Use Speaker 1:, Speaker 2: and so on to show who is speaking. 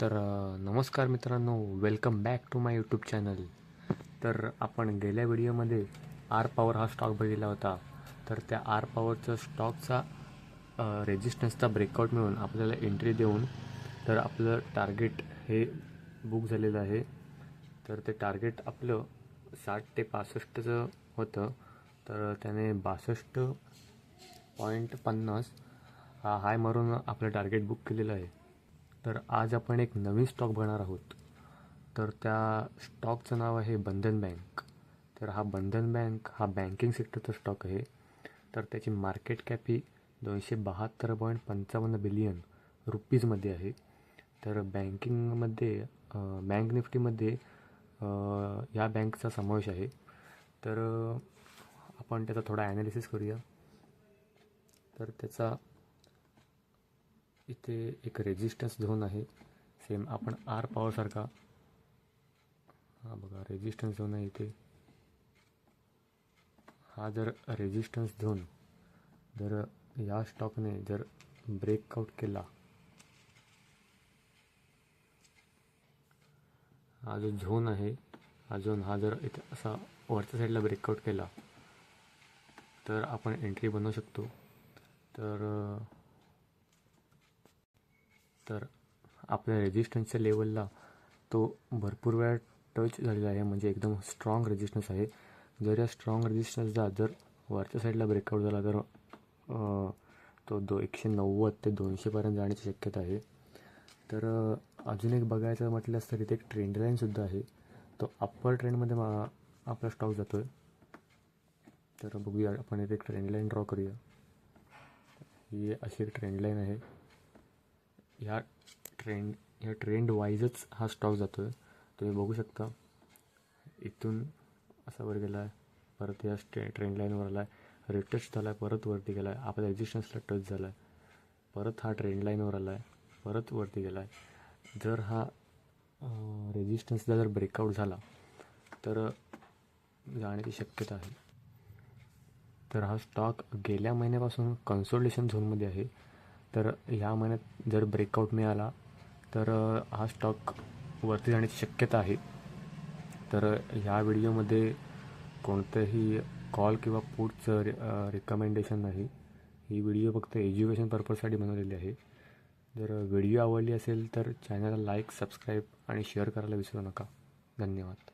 Speaker 1: नमस्कार मित्रांनो, welcome back to my YouTube channel. तर आपण गेल्या व्हिडिओमध्ये आर पॉवर हा स्टॉक बघितला होता. तर त्या आर पॉवरचं स्टॉकचा रेजिस्टन्सचा ब्रेकआउट मिळून आपल्याला एंट्री देऊन तर आपलं टार्गेट हे बुक झालेलं आहे. तर ते टार्गेट आपलं 60 ते 65चं होतं. तर त्याने 62.50 हा हाय मारून आपलं टार्गेट बुक केलेलं आहे. तर आज आपण एक नवीन स्टॉक बघणार आहोत. तर त्या स्टॉकचं नाव आहे बंधन बँक. तर हा बंधन बँक हा बँकिंग सेक्टरचा स्टॉक आहे. तर त्याची मार्केट कॅप ही 272.55 बिलियन रुपीजमध्ये आहे. तर बँकिंगमध्ये बँक निफ्टीमध्ये या बँकचा समावेश आहे. तर आपण त्याचा थोडा ॲनालिसिस करूया. तर त्याचा इथे एक रेजिस्टन्स झोन आहे, सेम आपण आर पॉवरसारखा. हा बघा, रेजिस्टन्स झोन आहे इथे. हा जर रेजिस्टन्स झोन जर या स्टॉकने जर ब्रेकआउट केला, हा जो झोन आहे हा झोन हा जर इथे असा वरच्या साईडला ब्रेकआउट केला तर आपण एंट्री बनवू शकतो. तर आपल्या रेजिस्टन्सच्या लेवलला तो भरपूर वेळा टच झालेला आहे, म्हणजे एकदम स्ट्रॉंग रेजिस्टन्स आहे. जर या स्ट्रॉंग रेजिस्टन्सचा जर वरच्या साईडला ब्रेकआउट झाला तर तो 190 ते 200पर्यंत जाण्याची शक्यता आहे. तर अजून एक बघायचं म्हटलंच तर इथे एक ट्रेंड लाईनसुद्धा आहे. तो अप्पर ट्रेंडमध्ये आपला स्टॉक जातो आहे. तर बघूया, आपण इथे एक ट्रेंड लाईन ड्रॉ करूया. ही अशी एक ट्रेंड लाईन आहे. ह्या ट्रेंड वाईजच हा स्टॉक जातो आहे. तुम्ही बघू शकता, इथून असा वर गेला आहे, परत या ट्रेंड लाईनवर आला आहे, रिटच झाला आहे, परत वरती गेला आहे, आपल्या रेजिस्टन्सला टच झाला आहे, परत हा ट्रेंड लाईनवर आला आहे, परत वरती गेला आहे. जर हा रेजिस्टन्सला जर ब्रेकआउट झाला तर जाण्याची शक्यता आहे. तर हा स्टॉक गेल्या महिन्यापासून कन्सोलिडेशन झोनमध्ये आहे. तर ह्या महिन्यात जर ब्रेकआउट मिळाला तर हा स्टॉक वरती जाण्याची शक्यता आहे. तर ह्या व्हिडिओमध्ये कोणतंही कॉल किंवा पुटचं रिकमेंडेशन नाही. ही व्हिडिओ फक्त एज्युकेशन पर्पजसाठी बनवलेली आहे. जर व्हिडिओ आवडली असेल तर चॅनलला लाईक, सबस्क्राईब आणि शेअर करायला विसरू नका. धन्यवाद.